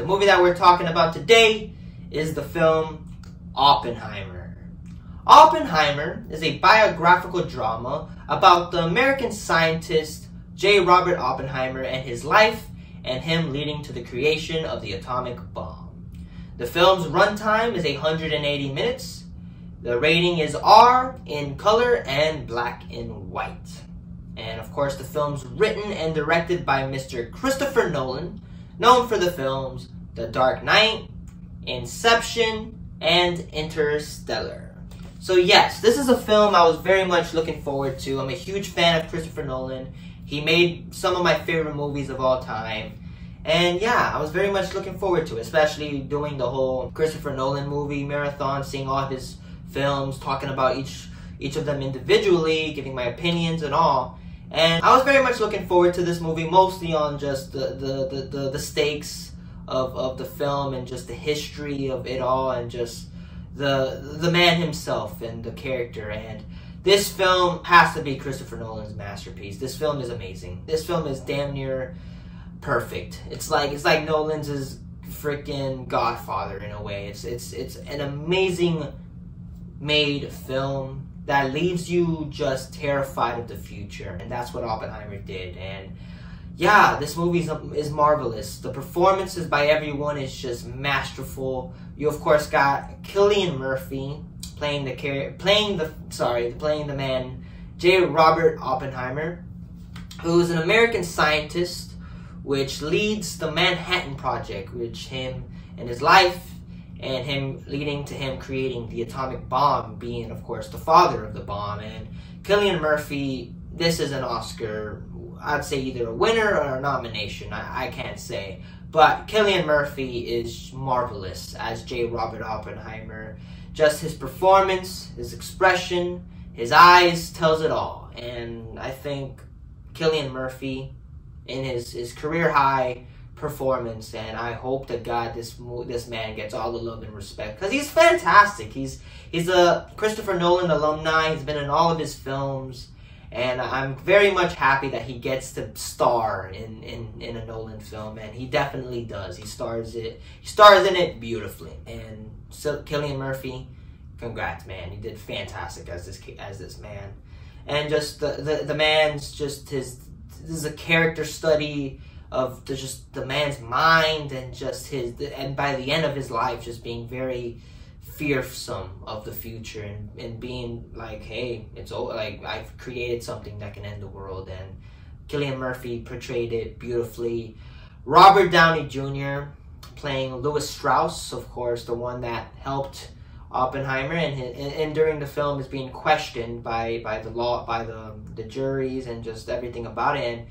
The movie that we're talking about today is the film Oppenheimer. Oppenheimer is a biographical drama about the American scientist J. Robert Oppenheimer and his life and him leading to the creation of the atomic bomb. The film's runtime is 180 minutes. The rating is R in color and black and white. And of course, the film's written and directed by Mr. Christopher Nolan, known for the films The Dark Knight, Inception, and Interstellar. So yes, this is a film I was very much looking forward to. I'm a huge fan of Christopher Nolan. He made some of my favorite movies of all time. And yeah, I was very much looking forward to it, especially doing the whole Christopher Nolan movie marathon, seeing all of his films, talking about each of them individually, giving my opinions and all. And I was very much looking forward to this movie, mostly on just the stakes of the film and just the history of it all and just the man himself and the character. And this film has to be Christopher Nolan's masterpiece. This film is amazing. This film is damn near perfect. It's like Nolan's is freaking Godfather in a way. It's an amazing made film that leaves you just terrified of the future, and that's what Oppenheimer did. And yeah, this movie is marvelous. The performances by everyone is just masterful. You of course got Cillian Murphy playing the man J. Robert Oppenheimer, who is an American scientist which leads the Manhattan Project, which him and his life and him leading to him creating the atomic bomb, being of course the father of the bomb. And Cillian Murphy, this is an Oscar, I'd say either a winner or a nomination, I can't say, but Cillian Murphy is marvelous as J. Robert Oppenheimer. Just his performance, his expression, his eyes tells it all. And I think Cillian Murphy in his career high performance, and I hope to God this man gets all the love and respect, because he's fantastic. He's a Christopher Nolan alumni. He's been in all of his films, and I'm very much happy that he gets to star in a Nolan film, and he definitely does. He stars in it beautifully. And so Cillian Murphy, congrats, man. You did fantastic as this man. And just the man's just this is a character study of just the man's mind, and just and by the end of his life just being very fearsome of the future, and being like, hey, it's like I've created something that can end the world. And Cillian Murphy portrayed it beautifully. Robert Downey Jr. playing Lewis Strauss, of course, the one that helped Oppenheimer, and during the film is being questioned by the juries and just everything about it. And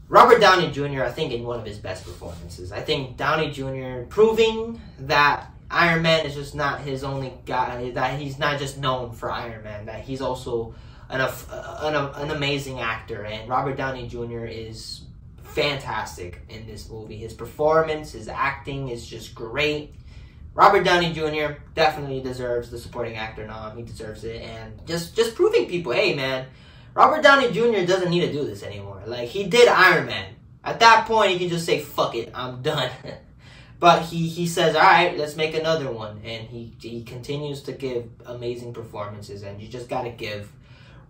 Robert Downey Jr., I think, in one of his best performances. I think Downey Jr. proving that Iron Man is just not his only guy, that he's not just known for Iron Man, that he's also an amazing actor. And Robert Downey Jr. is fantastic in this movie. His performance, his acting is just great. Robert Downey Jr. definitely deserves the supporting actor nom. He deserves it. And just proving people, hey, man, Robert Downey Jr. doesn't need to do this anymore. Like, he did Iron Man. At that point, he can just say, fuck it, I'm done. But he says, all right, let's make another one. And he continues to give amazing performances. And you just got to give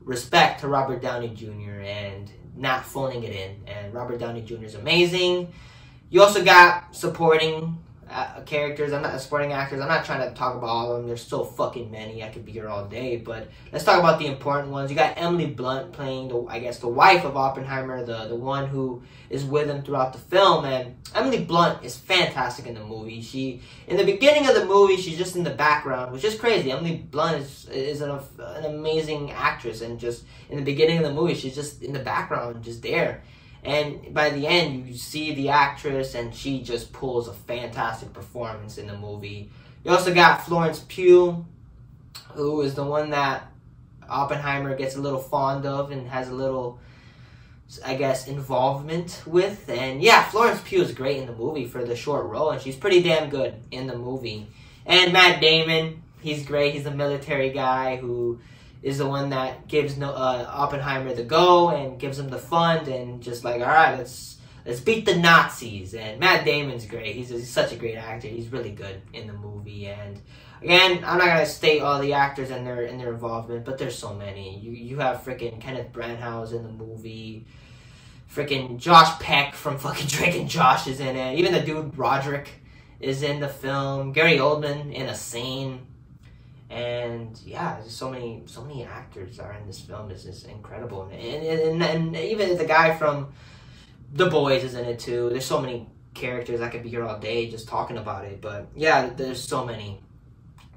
respect to Robert Downey Jr. and not phoning it in. And Robert Downey Jr. is amazing. You also got supporting characters. I'm not supporting actors. I'm not trying to talk about all of them. There's so fucking many. I could be here all day. But let's talk about the important ones. You got Emily Blunt playing the wife of Oppenheimer, the one who is with him throughout the film. And Emily Blunt is fantastic in the movie. In the beginning of the movie, she's just in the background, which is crazy. Emily Blunt is an amazing actress, and just in the beginning of the movie, she's just in the background, just there. And by the end, you see the actress, and she just pulls a fantastic performance in the movie. You also got Florence Pugh, who is the one that Oppenheimer gets a little fond of and has a little, I guess, involvement with. And yeah, Florence Pugh is great in the movie for the short role, and she's pretty damn good in the movie. And Matt Damon, he's great. He's a military guy who is the one that gives Oppenheimer the go and gives him the fund, and just like, all right, let's beat the Nazis. And Matt Damon's great. He's such a great actor. He's really good in the movie. And again, I'm not gonna state all the actors and their involvement, but there's so many. You have freaking Kenneth Branagh in the movie. Freaking Josh Peck from fucking Drake and Josh is in it. Even the dude Roderick is in the film. Gary Oldman in a scene. And yeah, just so many actors are in this film. It's just incredible. And even the guy from The Boys is in it too. There's so many characters. I could be here all day just talking about it. But yeah, there's so many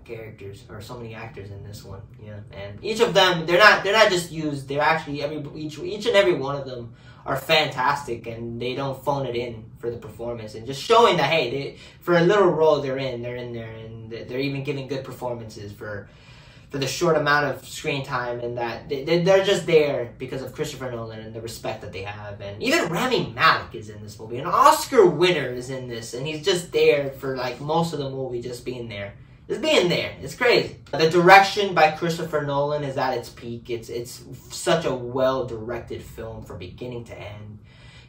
characters or so many actors in this one. Yeah, and each of them, they're not just used. They're actually each and every one of them are fantastic, and they don't phone it in for the performance, and just showing that, hey, for a little role they're in there, and they're even giving good performances for the short amount of screen time, and that they're just there because of Christopher Nolan and the respect that they have. And even Rami Malek is in this movie. An Oscar winner is in this, and he's just there for like most of the movie, just being there. Just being there. It's crazy. The direction by Christopher Nolan is at its peak. It's such a well-directed film from beginning to end.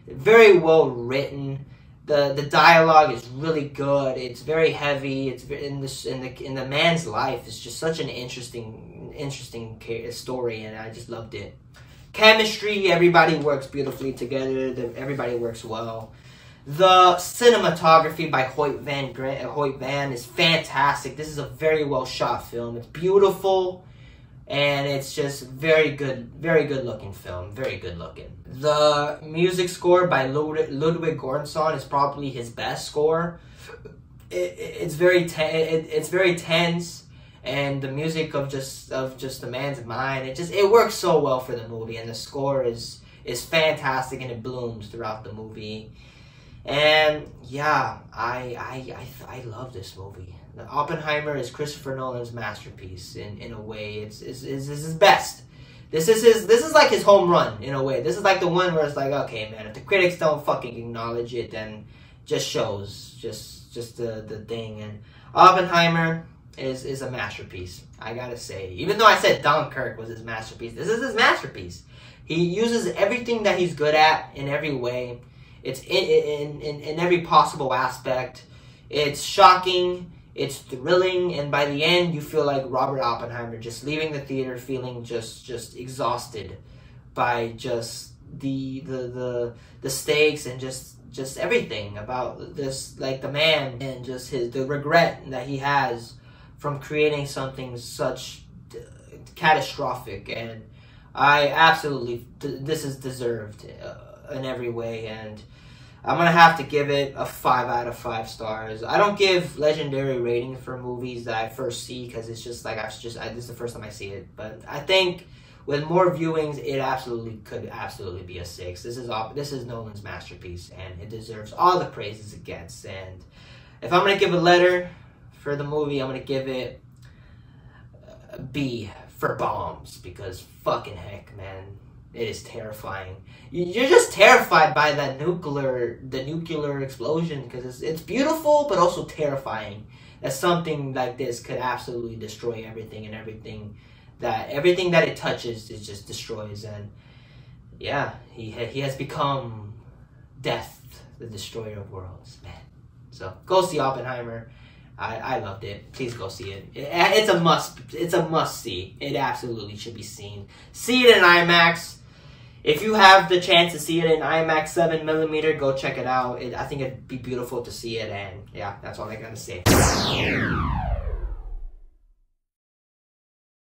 Very well written. The dialogue is really good. It's very heavy. It's in the man's life. It's just such an interesting story, and I just loved it. Chemistry. Everybody works beautifully together. Everybody works well. The cinematography by Hoyt Van is fantastic. This is a very well shot film. It's beautiful, and it's just very good looking film. Very good looking. The music score by Ludwig Göransson is probably his best score. It's very tense, and the music of just the man's mind. It works so well for the movie, and the score is fantastic, and it blooms throughout the movie. And yeah, I love this movie. Oppenheimer is Christopher Nolan's masterpiece in a way. It's his best. This is like his home run in a way. This is like the one where it's like, okay, man, if the critics don't fucking acknowledge it, then just shows just the thing. And Oppenheimer is a masterpiece, I gotta say. Even though I said Dunkirk was his masterpiece, this is his masterpiece. He uses everything that he's good at in every way. It's in every possible aspect. It's shocking, it's thrilling, and by the end you feel like Robert Oppenheimer just leaving the theater feeling just exhausted by just the stakes and just everything about this, like the man, and just the regret that he has from creating something such catastrophic. And I absolutely, this is deserved in every way, and I'm gonna have to give it a 5 out of 5 stars. I don't give legendary ratings for movies that I first see, because it's just like this is the first time I see it. But I think with more viewings, it could absolutely be a 6. This is Nolan's masterpiece, and it deserves all the praises it gets. And if I'm gonna give a letter for the movie, I'm gonna give it a B for bombs, because fucking heck, man, it is terrifying. You're just terrified by the nuclear explosion, because it's beautiful but also terrifying that something like this could absolutely destroy everything, and everything that it touches it just destroys. And yeah, he has become death, the destroyer of worlds, man. So go see Oppenheimer. I loved it. Please go see it. It's a must see. It absolutely should be seen. See it in IMAX. If you have the chance to see it in IMAX 7mm, go check it out. I think it'd be beautiful to see it, and yeah, that's all I gotta say.